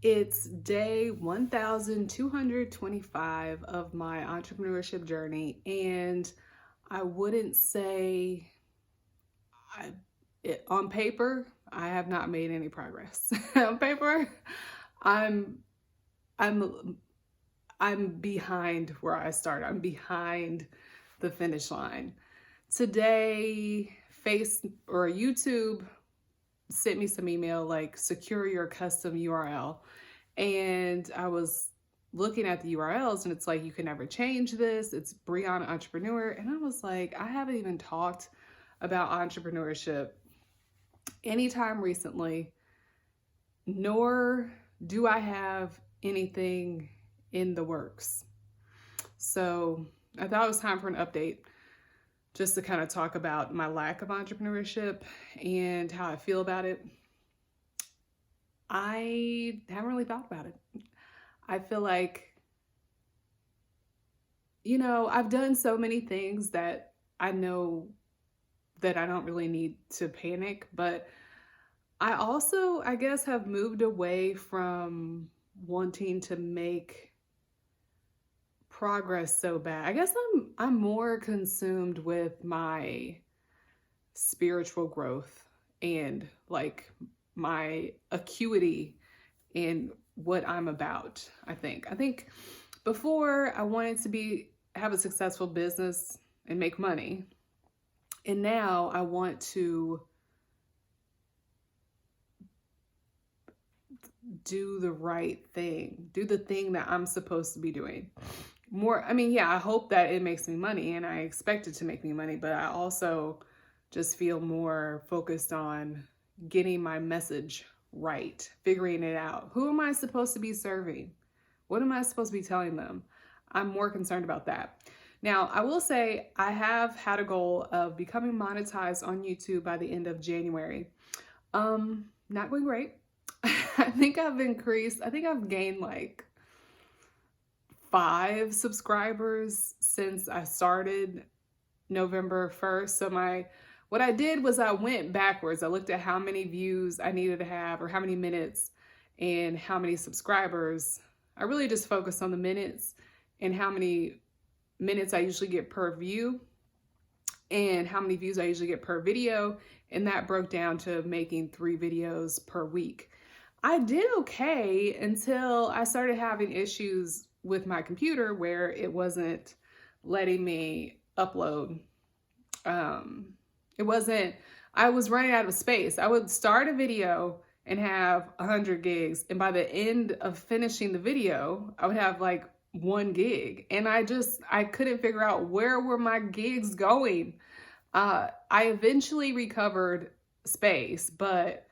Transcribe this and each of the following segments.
It's day 1225 of my entrepreneurship journey, and I wouldn't say on paper I have not made any progress. On paper, I'm I'm I'm behind where I started. I'm behind the finish line. Today, YouTube sent me some email like secure your custom URL. And I was looking at the URLs and it's like, you can never change this. It's Brianna Entrepreneur. And I was like, I haven't even talked about entrepreneurship anytime recently, nor do I have anything in the works. So I thought it was time for an update just to kind of talk about my lack of entrepreneurship and how I feel about it. I haven't really thought about it. I feel like, I've done so many things that I know that I don't really need to panic, but I also, I guess, have moved away from wanting to make progress so bad. I guess I'm more consumed with my spiritual growth and like my acuity in what I'm about. I think before I wanted to have a successful business and make money, and now I want to do the right thing, do the thing that I'm supposed to be doing. I hope that it makes me money and I expect it to make me money, but I also just feel more focused on getting my message right, figuring it out. Who am I supposed to be serving? What am I supposed to be telling them? I'm more concerned about that. Now, I will say I have had a goal of becoming monetized on YouTube by the end of January. Not going great. I think I've gained like 5 subscribers since I started November 1st. So what I did was I went backwards. I looked at how many views I needed to have or how many minutes and how many subscribers. I really just focused on the minutes and how many minutes I usually get per view and how many views I usually get per video. And that broke down to making 3 videos per week. I did okay until I started having issues with my computer where it wasn't letting me upload. I was running out of space. I would start a video and have 100 gigs. And by the end of finishing the video, I would have like 1 gig. And I couldn't figure out where were my gigs going. I eventually recovered space, but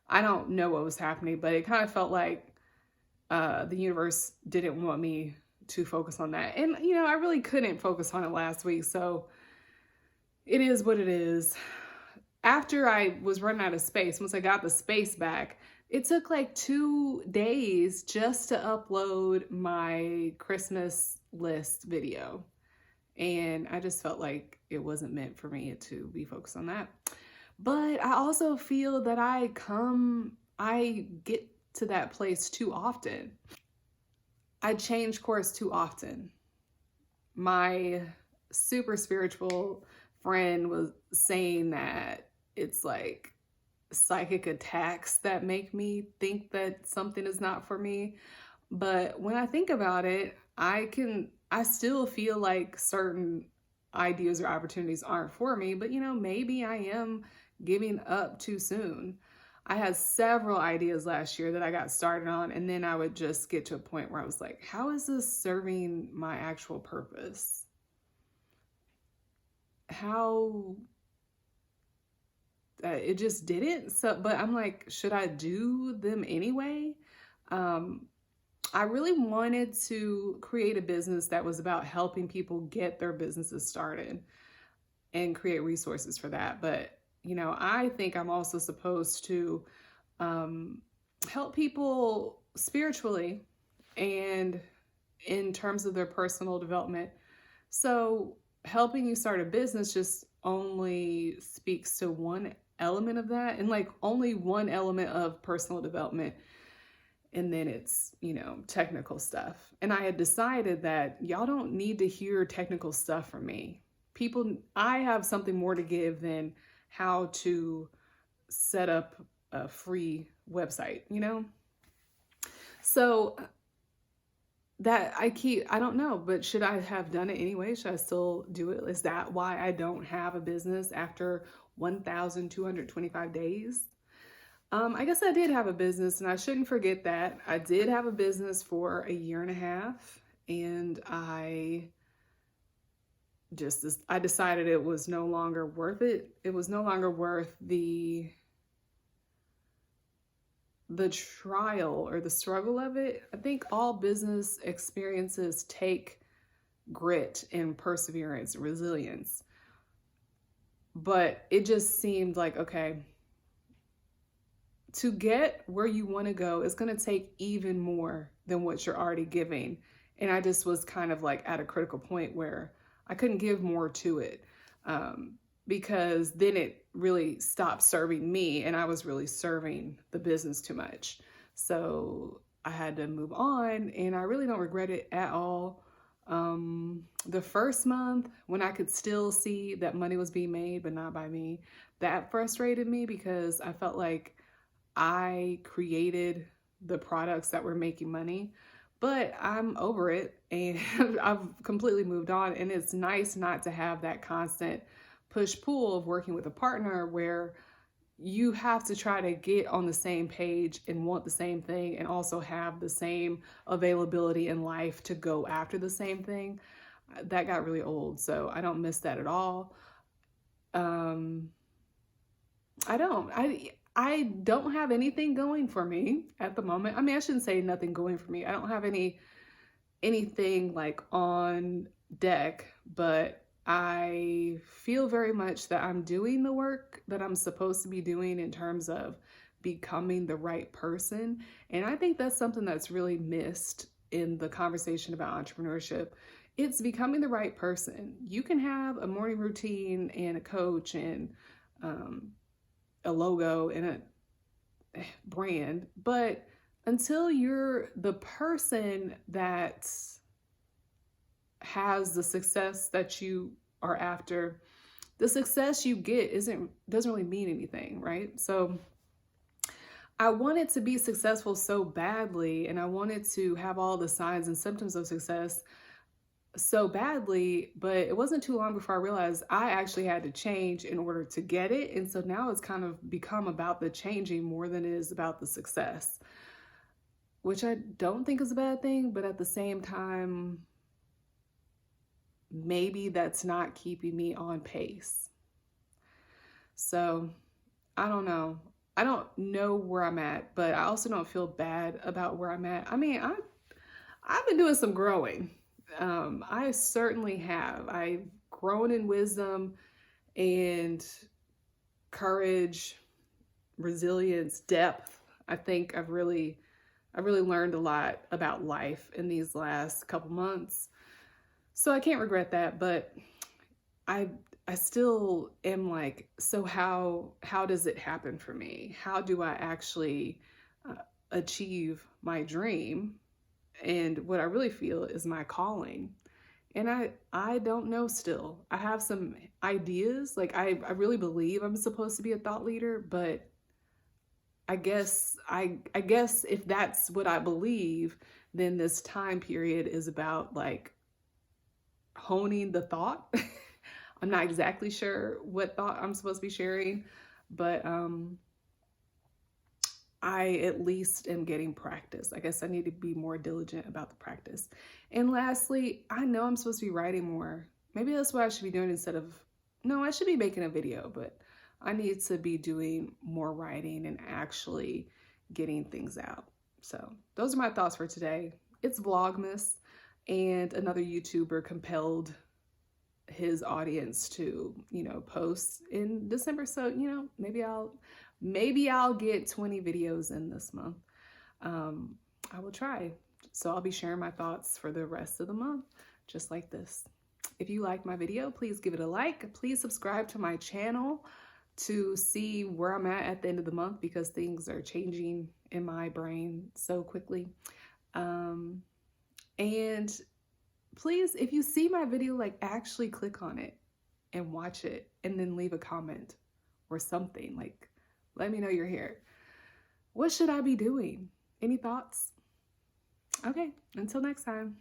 I don't know what was happening, but it kind of felt like the universe didn't want me to focus on that. And, I really couldn't focus on it last week. So it is what it is. After I was running out of space, once I got the space back, it took like 2 days just to upload my Christmas list video. And I just felt like it wasn't meant for me to be focused on that. But I also feel that I get to that place too often. I change course too often. My super spiritual friend was saying that it's like psychic attacks that make me think that something is not for me. But when I think about it, I still feel like certain ideas or opportunities aren't for me, but maybe I am giving up too soon. I had several ideas last year that I got started on, and then I would just get to a point where I was like, how is this serving my actual purpose? It just didn't. But I'm like, should I do them anyway? I really wanted to create a business that was about helping people get their businesses started and create resources for that. But, I think I'm also supposed to help people spiritually and in terms of their personal development. So helping you start a business just only speaks to one element of that, and like only one element of personal development. and then it's, technical stuff. And I had decided that y'all don't need to hear technical stuff from me. I have something more to give than how to set up a free website, So I don't know, but should I have done it anyway? Should I still do it? Is that why I don't have a business after 1,225 days? I guess I did have a business, and I shouldn't forget that. I did have a business for a year and a half, and I decided it was no longer worth it. It was no longer worth the trial or the struggle of it. I think all business experiences take grit and perseverance, resilience. But it just seemed like, okay, to get where you want to go is going to take even more than what you're already giving. And I just was kind of like at a critical point where I couldn't give more to it, because then it really stopped serving me and I was really serving the business too much. So I had to move on, and I really don't regret it at all. The first month, when I could still see that money was being made, but not by me, that frustrated me because I felt like I created the products that were making money. But I'm over it, and I've completely moved on. And it's nice not to have that constant push-pull of working with a partner where you have to try to get on the same page and want the same thing and also have the same availability in life to go after the same thing. That got really old, so I don't miss that at all. I don't have anything going for me at the moment. I mean, I shouldn't say nothing going for me. I don't have anything like on deck, but I feel very much that I'm doing the work that I'm supposed to be doing in terms of becoming the right person. And I think that's something that's really missed in the conversation about entrepreneurship. It's becoming the right person. You can have a morning routine and a coach and a logo and a brand, but until you're the person that has the success that you are after, the success you get doesn't really mean anything, right? So I wanted to be successful so badly, and I wanted to have all the signs and symptoms of success so badly, but it wasn't too long before I realized I actually had to change in order to get it. And so now it's kind of become about the changing more than it is about the success, which I don't think is a bad thing, but at the same time, maybe that's not keeping me on pace. So I don't know. I don't know where I'm at, but I also don't feel bad about where I'm at. I mean, I've been doing some growing. I certainly have. I've grown in wisdom and courage, resilience, depth. I think I've really learned a lot about life in these last couple months. So I can't regret that, but I still am like, so how does it happen for me? How do I actually achieve my dream? And what I really feel is my calling. And I don't know still. I have some ideas. Like I really believe I'm supposed to be a thought leader, but I guess if that's what I believe, then this time period is about like honing the thought. I'm not exactly sure what thought I'm supposed to be sharing, but I at least am getting practice. I guess I need to be more diligent about the practice. And lastly, I know I'm supposed to be writing more. Maybe that's what I should be doing I should be making a video, but I need to be doing more writing and actually getting things out. So those are my thoughts for today. It's Vlogmas, and another YouTuber compelled his audience to, post in December. So, maybe I'll get 20 videos in this month. I will try. So I'll be sharing my thoughts for the rest of the month, just like this. If you like my video, please give it a like. Please subscribe to my channel. to see where I'm at the end of the month, because things are changing in my brain so quickly. And please, if you see my video, like actually click on it and watch it and then leave a comment or something. Like, let me know you're here. What should I be doing? Any thoughts? Okay, until next time.